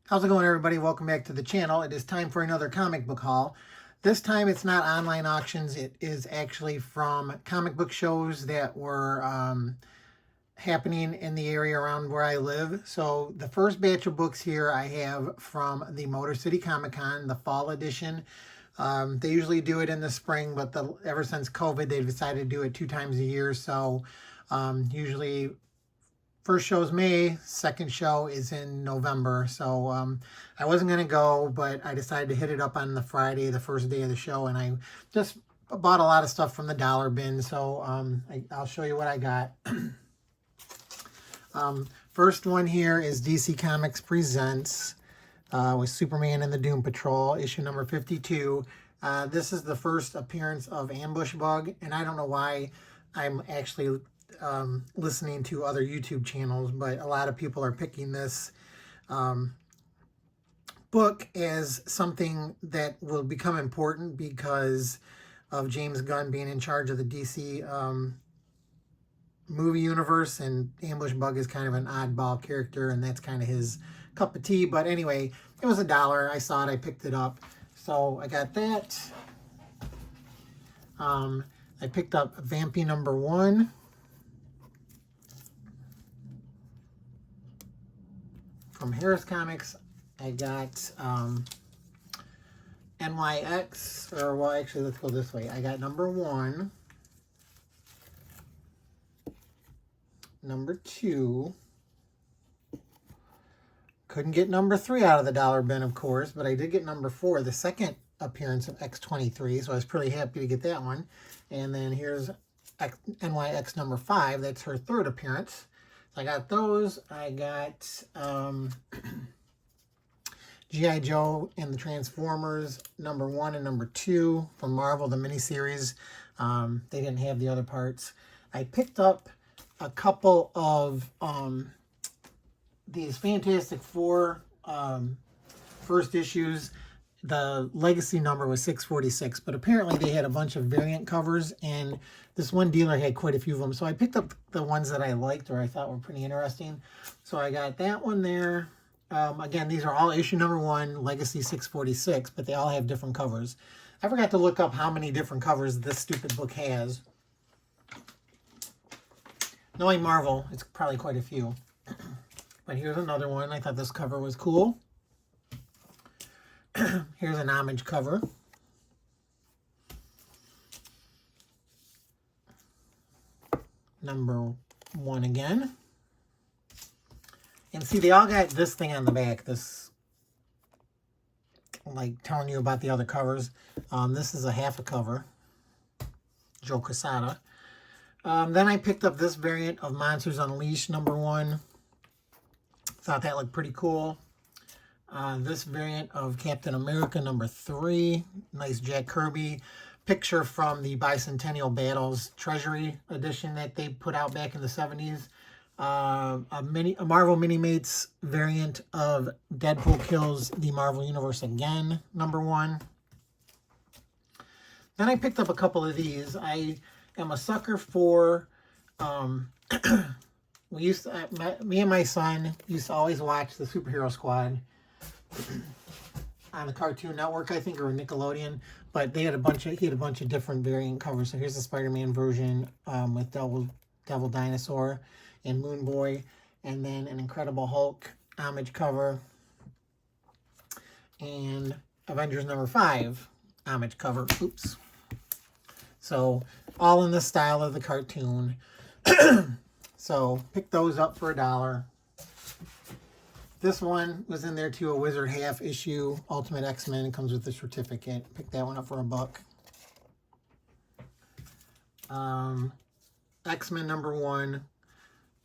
How's it going, everybody? Welcome back to the channel. It is time for another comic book haul. This time it's not online auctions. It is actually from comic book shows that were happening in the area around where I live. So the first batch of books here I have from the City ComicCon, the fall edition. They usually do it in the spring, but ever since COVID, they've decided to do it 2 times a year. So usually first show is May, second show is in November. So I wasn't going to go, but I decided to hit it up on the Friday, the first day of the show, and I just bought a lot of stuff from the dollar bin. So I'll show you what I got. First one here is DC Comics Presents with Superman and the Doom Patrol, issue number 52. This is the first appearance of Ambush Bug, and I don't know why I'm actually listening to other YouTube channels, but a lot of people are picking this book as something that will become important because of James Gunn being in charge of the DC movie universe, and Ambush Bug is kind of an oddball character, and that's kind of his cup of tea. But anyway, it was $1. I saw it, I picked it up, so I got that. I picked up Vampy #1. From Harris Comics. I got NYX, or well, actually, let's go this way. I got #1, #2. Couldn't get #3 out of the dollar bin, of course, but I did get #4, the second appearance of X-23, so I was pretty happy to get that one. And then here's NYX #5. That's her third appearance. I got those. I got G.I. Joe and the Transformers #1 and #2 from Marvel, the miniseries. They didn't have the other parts. I picked up a couple of these Fantastic Four first issues. The legacy number was 646, but apparently they had a bunch of variant covers, and this one dealer had quite a few of them. So I picked up the ones that I liked or I thought were pretty interesting. So I got that one there. Again, these are all issue #1, legacy 646, but they all have different covers. I forgot to look up how many different covers this stupid book has. Knowing Marvel, it's probably quite a few. But here's another one. I thought this cover was cool. Here's an homage cover. #1 again. And see, they all got this thing on the back. This, like, telling you about the other covers. This is a half a cover. Joe Quesada. Then I picked up this variant of Monsters Unleashed #1. Thought that looked pretty cool. This variant of Captain America #3, nice Jack Kirby picture from the Bicentennial Battles Treasury edition that they put out back in the 70s. A Marvel Mini-Mates variant of Deadpool Kills the Marvel Universe Again #1. Then I picked up a couple of these. I am a sucker for me and my son used to always watch the Superhero Squad on the Cartoon Network, I think, or Nickelodeon, but they had he had a bunch of different variant covers. So here's the Spider-Man version with Devil Dinosaur and Moon Boy, and then an Incredible Hulk homage cover, and Avengers #5 homage cover. Oops. So all in the style of the cartoon. So pick those up for $1. This one was in there too, a Wizard half issue, Ultimate X-Men. It comes with the certificate. Pick that one up for $1. X-Men #1,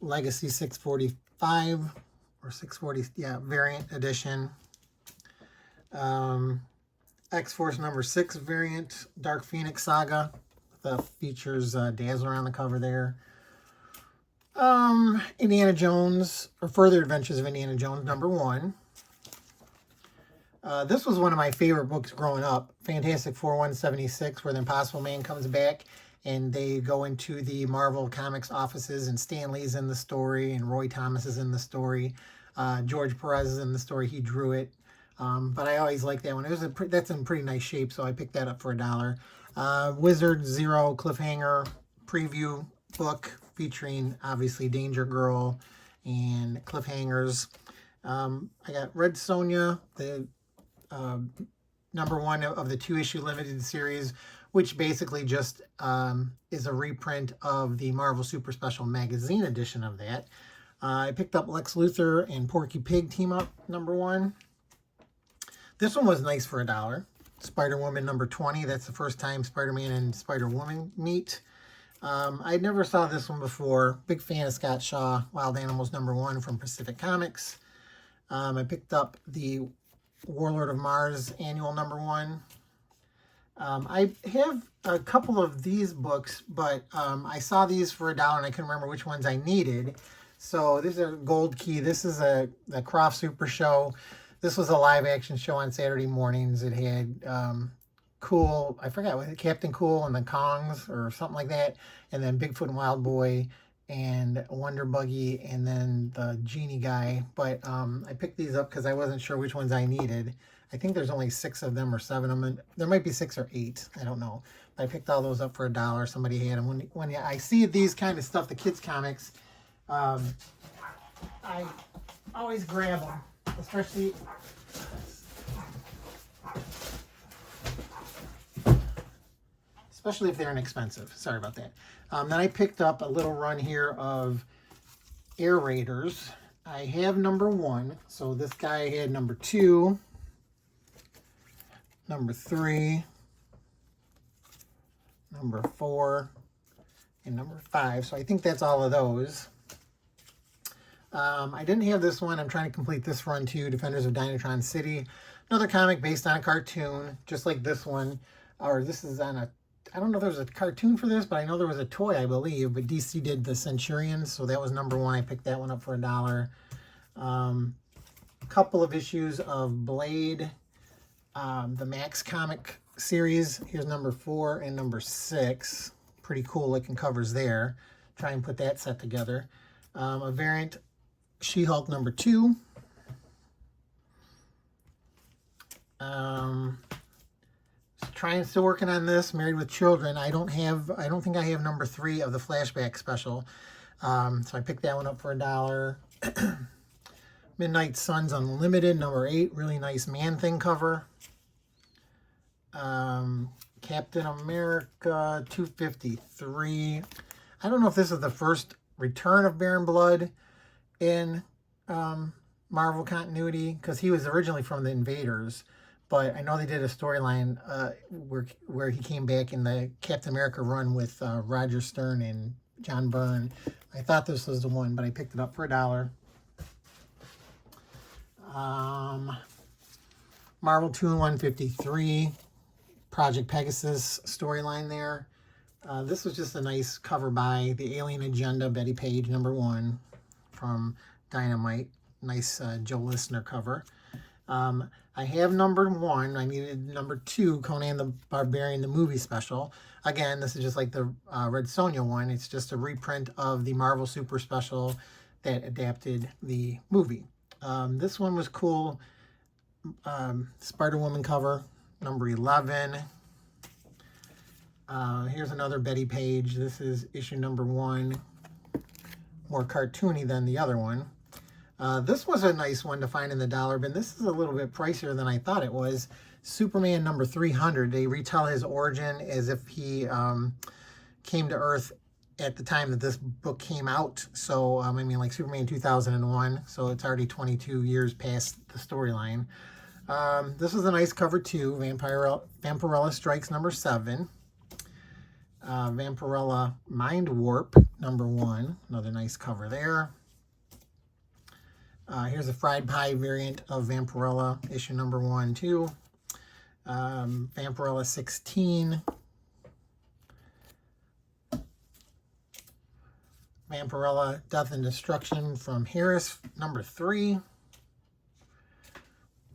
Legacy 645, or 640, yeah, variant edition. X-Force #6 variant, Dark Phoenix Saga. That features Dazzler on the cover there. Indiana Jones, or Further Adventures of Indiana Jones #1. This was one of my favorite books growing up. Fantastic Four 176, where the Impossible Man comes back and they go into the Marvel Comics offices, and Stan Lee's in the story and Roy Thomas is in the story. George Perez is in the story. He drew it. But I always like that one. That's in pretty nice shape, so I picked that up for $1. Wizard Zero Cliffhanger preview book featuring obviously Danger Girl and cliffhangers. I got Red Sonja, the #1 of the 2-issue limited series, which basically just is a reprint of the Marvel Super Special magazine edition of that. I picked up Lex Luthor and Porky Pig Team Up #1. This one was nice for $1. Spider-Woman #20. That's the first time Spider-Man and Spider-Woman meet. I never saw this one before. Big fan of Scott Shaw, Wild Animals #1 from Pacific Comics. I picked up the Warlord of Mars annual #1. I have a couple of these books, but I saw these for $1 and I couldn't remember which ones I needed. So this is a Gold Key. This is the Croft Super Show. This was a live action show on Saturday mornings. It had Cool, I forgot what, Captain Cool and the Kongs or something like that, and then Bigfoot and Wild Boy and Wonder Buggy and then the Genie guy. But I picked these up because I wasn't sure which ones I needed. I think there's only 6 of them or 7 of them. There might be 6 or 8. I don't know. But I picked all those up for $1. Somebody had them. When I see these kind of stuff, the kids comics, I always grab them, especially if they're inexpensive. Sorry about that. Then I picked up a little run here of Air Raiders. I have #1, so this guy had #2, #3, #4, and #5. So I think that's all of those. I didn't have this one. I'm trying to complete this run too, Defenders of Dynatron City. Another comic based on a cartoon, just like this one. Or this is on a, I don't know if there was a cartoon for this, but I know there was a toy, I believe. But DC did the Centurions, so that was #1. I picked that one up for $1. Couple of issues of Blade, the Max comic series. Here's #4 and #6. Pretty cool looking covers there. Try and put that set together. A variant She-Hulk #2. Still working on this. Married with Children. I don't think I have #3 of the flashback special. So I picked that one up for $1. Midnight Suns Unlimited #8. Really nice Man-Thing cover. Captain America 253. I don't know if this is the first return of Baron Blood in Marvel continuity, because he was originally from the Invaders, but I know they did a storyline where he came back in the Captain America run with Roger Stern and John Byrne. I thought this was the one, but I picked it up for $1. Marvel 2-in-1 Project Pegasus storyline there. This was just a nice cover by the Alien Agenda, Betty Page, #1 from Dynamite. Nice Joe Listener cover. I have #1. I needed #2, Conan the Barbarian, the movie special. Again, this is just like the Red Sonja one. It's just a reprint of the Marvel Super Special that adapted the movie. This one was cool. Spider-Woman cover, #11. Here's another Betty Page. This is issue #1. More cartoony than the other one. This was a nice one to find in the dollar bin. This is a little bit pricier than I thought it was. Superman #300. They retell his origin as if he came to Earth at the time that this book came out. So, I mean, like Superman 2001. So it's already 22 years past the storyline. This is a nice cover too. Vampirella Strikes #7. Vampirella Mind Warp #1. Another nice cover there. Here's a Fried Pie variant of Vampirella, issue #1 too. Vampirella 16. Vampirella Death and Destruction from Harris, #3.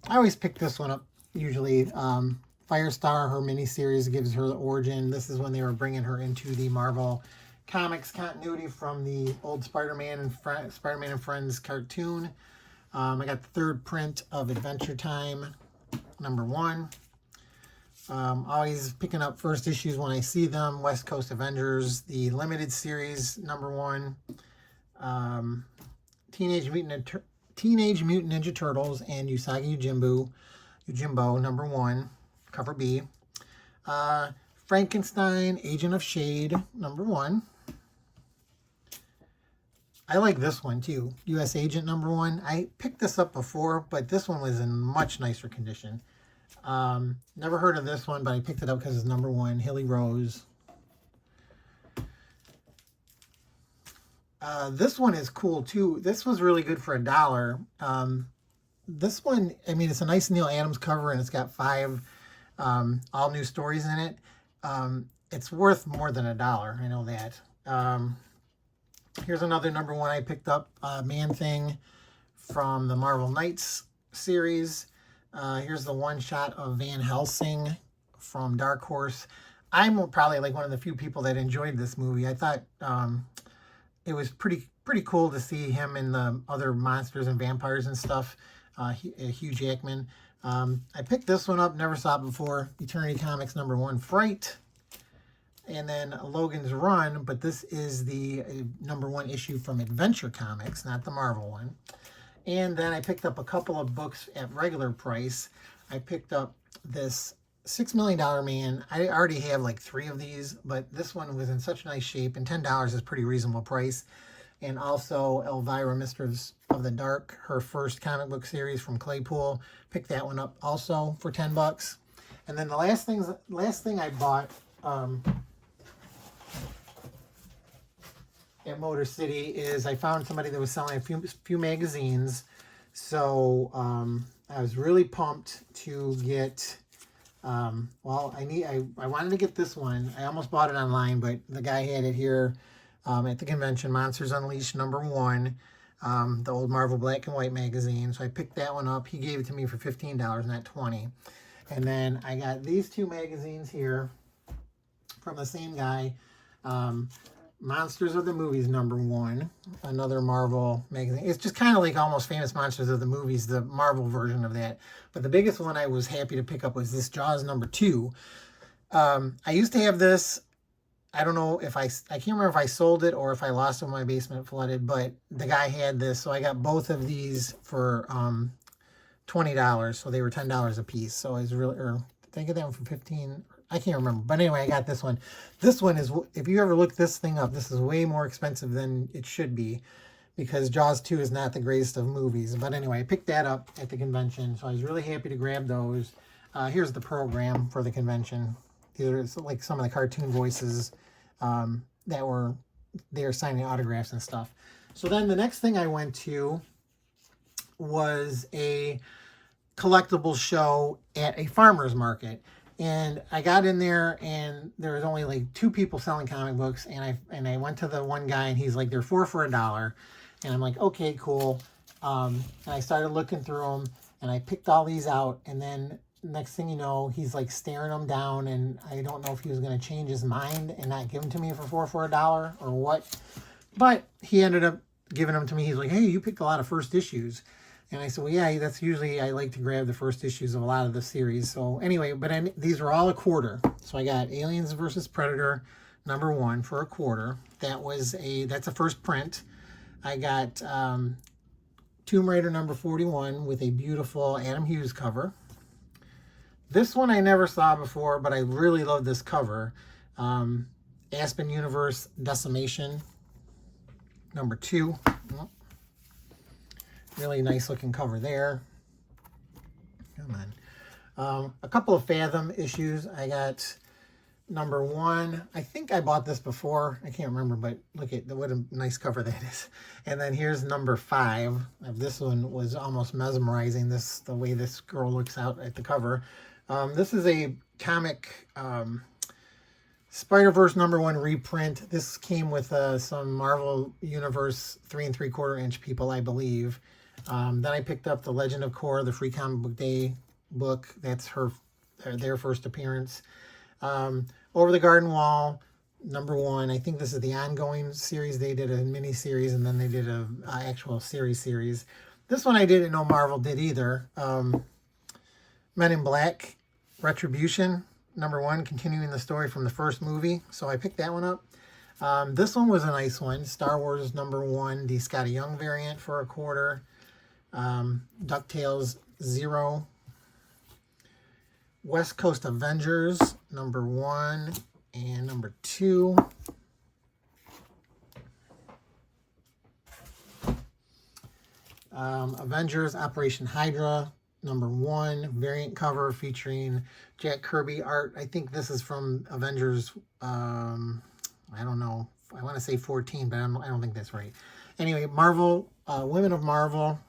I always pick this one up, usually. Firestar, her miniseries, gives her the origin. This is when they were bringing her into the Marvel Comics continuity from the old Spider-Man and Friends cartoon. I got the third print of Adventure Time, #1. Always picking up first issues when I see them. West Coast Avengers, the limited series, #1. Teenage Mutant Ninja Turtles and Usagi Yojimbo, #1, cover B. Frankenstein, Agent of Shade, #1. I like this one too, U.S. Agent #1. I picked this up before, but this one was in much nicer condition. Never heard of this one, but I picked it up because it's #1, Hilly Rose. This one is cool too. This was really good for $1. This one, I mean, it's a nice Neil Adams cover, and it's got 5 all new stories in it. It's worth more than $1. I know that. Here's another #1 I picked up, Man-Thing from the Marvel Knights series. Here's the one-shot of Van Helsing from Dark Horse. I'm probably like one of the few people that enjoyed this movie. I thought it was pretty cool to see him in the other monsters and vampires and stuff. Hugh Jackman. I picked this one up, never saw it before. Eternity Comics #1, Fright. And then Logan's Run, but this is the #1 issue from Adventure Comics, not the Marvel one. And then I picked up a couple of books at regular price. I picked up this $6 Million Man. I already have like 3 of these, but this one was in such nice shape, and $10 is pretty reasonable price. And also Elvira, Mistress of the Dark, her first comic book series from Claypool. Picked that one up also for $10. And then the last thing I bought at Motor City is I found somebody that was selling a few magazines. So I was really pumped to get, well, I wanted to get this one. I almost bought it online, but the guy had it here at the convention, Monsters Unleashed #1, the old Marvel Black and White magazine. So I picked that one up. He gave it to me for $15, not $20. And then I got these 2 magazines here from the same guy. Monsters of the Movies #1, another Marvel magazine. It's just kind of like almost Famous Monsters of the Movies, the Marvel version of that. But the biggest one I was happy to pick up was this Jaws #2. I used to have this. I don't know if I can't remember if I sold it or if I lost it when my basement flooded, but the guy had this. So I got both of these for $20. So they were $10 a piece. So I was really, or did I get that one for 15? I can't remember. But anyway, I got this one. This one is, if you ever look this thing up, this is way more expensive than it should be, because Jaws 2 is not the greatest of movies. But anyway, I picked that up at the convention, so I was really happy to grab those. Here's the program for the convention. These are like some of the cartoon voices that were there signing autographs and stuff. So then the next thing I went to was a collectible show at a farmer's market. And I got in there, and there was only like 2 people selling comic books, and I went to the one guy, and he's like, they're 4 for $1. And I'm like, okay, cool. And I started looking through them, and I picked all these out, and then next thing you know, he's like staring them down, and I don't know if he was going to change his mind and not give them to me for 4 for $1 or what. But he ended up giving them to me. He's like, hey, you picked a lot of first issues. And I said, well, yeah, that's usually, I like to grab the first issues of a lot of the series. So anyway, but these are all $0.25. So I got Aliens vs. Predator #1 for $0.25. That's a first print. I got Tomb Raider #41 with a beautiful Adam Hughes cover. This one I never saw before, but I really love this cover. Aspen Universe Decimation #2. Really nice looking cover there. Come on. A couple of Fathom issues. I got #1. I think I bought this before. I can't remember, but look at what a nice cover that is. And then here's #5. This one was almost mesmerizing, the way this girl looks out at the cover. This is a comic Spider-Verse #1 reprint. This came with some Marvel Universe 3 3/4 inch people, I believe. Then I picked up The Legend of Korra, the Free Comic Book Day book. That's their first appearance. Over the Garden Wall #1. I think this is the ongoing series. They did a mini series, and then they did a actual series. This one I didn't know Marvel did either. Men in Black, Retribution, #1, continuing the story from the first movie. So I picked that one up. This one was a nice one. Star Wars #1, the Scotty Young variant for $1/4. DuckTales 0. West Coast Avengers #1 and #2. Avengers Operation Hydra #1 variant cover featuring Jack Kirby art. I think this is from Avengers. I don't know. I want to say 14, but I don't think that's right. Anyway, Marvel, Women of Marvel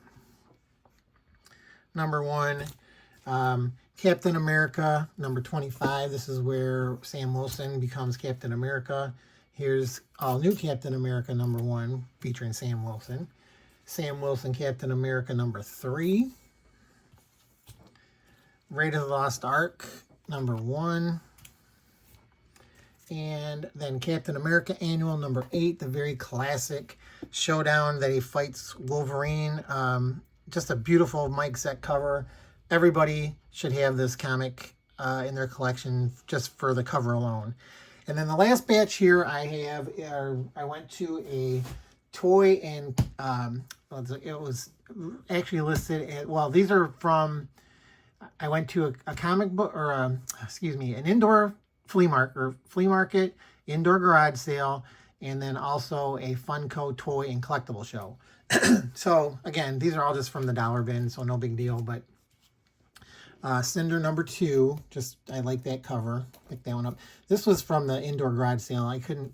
#1. Captain America #25. This is where Sam Wilson becomes Captain America. Here's all new Captain America #1 featuring Sam Wilson. Sam Wilson Captain America #3. Raiders of the Lost Ark #1. And then Captain America Annual #8, the very classic showdown that he fights Wolverine. Just a beautiful Mike Zeck cover. Everybody should have this comic in their collection just for the cover alone. And then the last batch here I have, I went to a toy and it was actually listed at, well, these are from, I went to a comic book, or an indoor flea market, indoor garage sale, and then also a Funko toy and collectible show. So again, these are all just from the dollar bin, so no big deal. But Cinder #2, just, I like that cover. Pick that one up. This was from the indoor garage sale. I couldn't,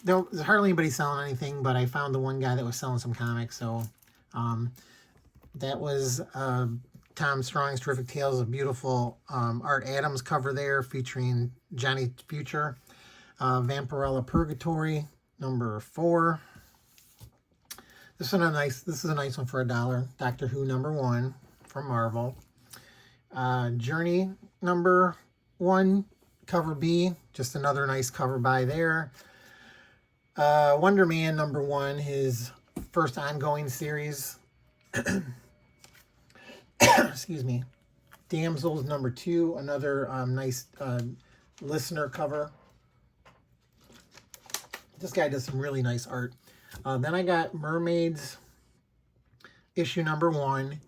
there was hardly anybody selling anything, but I found the one guy that was selling some comics. So that was Tom Strong's Terrific Tales, a beautiful Art Adams cover there featuring Johnny Future. Vampirella Purgatory #4. This is a nice one for $1. Doctor Who #1 from Marvel. Journey #1, cover B, just another nice cover by there. Wonder Man #1, his first ongoing series. Excuse me. Damsels #2, another nice listener cover. This guy does some really nice art. Then I got Mermaids issue #1.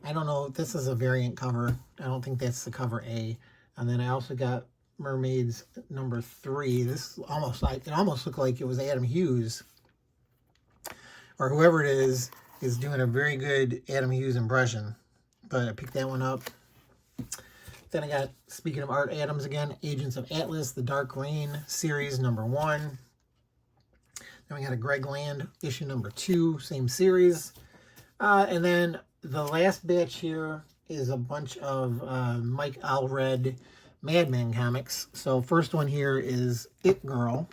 I don't know, this is a variant cover. I don't think that's the cover A. And then I also got Mermaids #3. This almost looked like it was Adam Hughes, or whoever it is doing a very good Adam Hughes impression. But I picked that one up. Then I got, speaking of Art Adams again, Agents of Atlas, the Dark Reign series #1. Then we got a Greg Land issue #2, same series. And then the last batch here is a bunch of Mike Allred Madman comics. So first one here is It Girl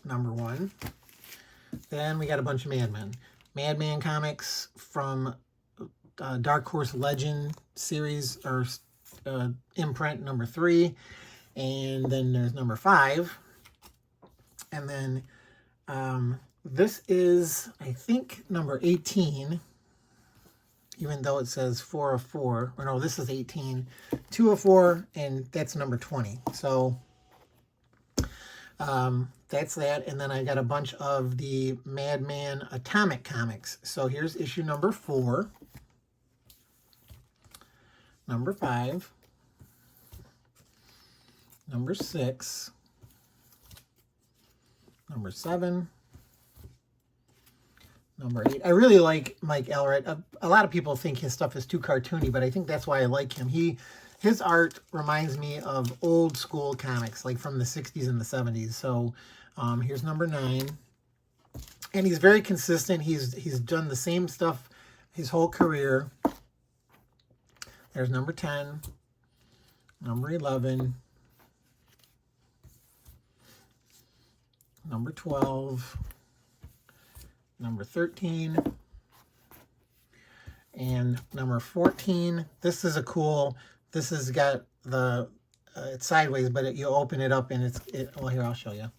#1. Then we got a bunch of Madman comics from Dark Horse Legend series, or imprint #3. And then there's #5. And then this is, I think, #18, even though it says 4 of 4. Or no, this is 18. 2 of 4, and that's #20. So that's that. And then I got a bunch of the Madman Atomic comics. So here's issue #4, #5, #6, #7, #8. I really like Mike Allred. A lot of people think his stuff is too cartoony, but I think that's why I like him. His art reminds me of old school comics, like from the 60s and the 70s. So here's #9. And he's very consistent. He's done the same stuff his whole career. There's #10, #11, #12, #13, and #14. This is a cool, this has got the, it's sideways, but you open it up and well, here, I'll show you.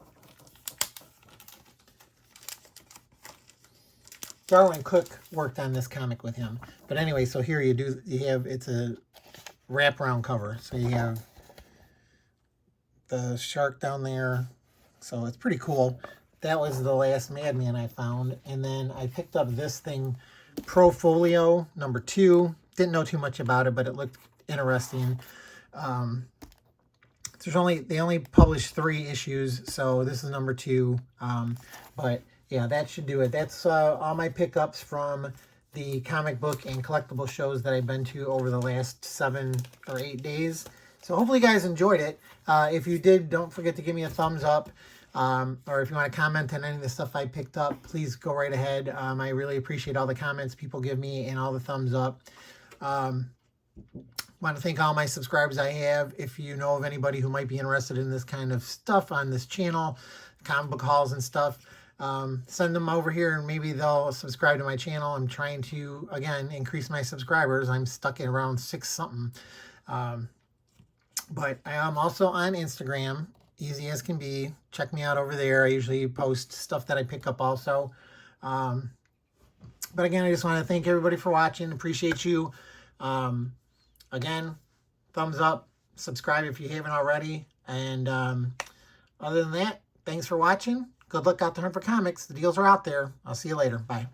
Darwin Cook worked on this comic with him. But anyway, so here you have, it's a wraparound cover. So you have the shark down there. So it's pretty cool. That was the last Madman I found. And then I picked up this thing, Pro Folio number 2. Didn't know too much about it, but it looked interesting. They only published 3 issues, so this is number 2. But yeah, that should do it. That's all my pickups from the comic book and collectible shows that I've been to over the last 7 or 8 days. So hopefully you guys enjoyed it. If you did, don't forget to give me a thumbs up. Or if you want to comment on any of the stuff I picked up, please go right ahead. I really appreciate all the comments people give me and all the thumbs up. Want to thank all my subscribers I have. If you know of anybody who might be interested in this kind of stuff on this channel, comic book hauls and stuff, send them over here and maybe they'll subscribe to my channel. I'm trying to, again, increase my subscribers. I'm stuck at around 6 something. But I am also on Instagram, easy as can be. Check me out over there. I usually post stuff that I pick up also. But again, I just want to thank everybody for watching. Appreciate you. Again, thumbs up, subscribe if you haven't already. And other than that, thanks for watching. Good luck out there for comics. The deals are out there. I'll see you later. Bye.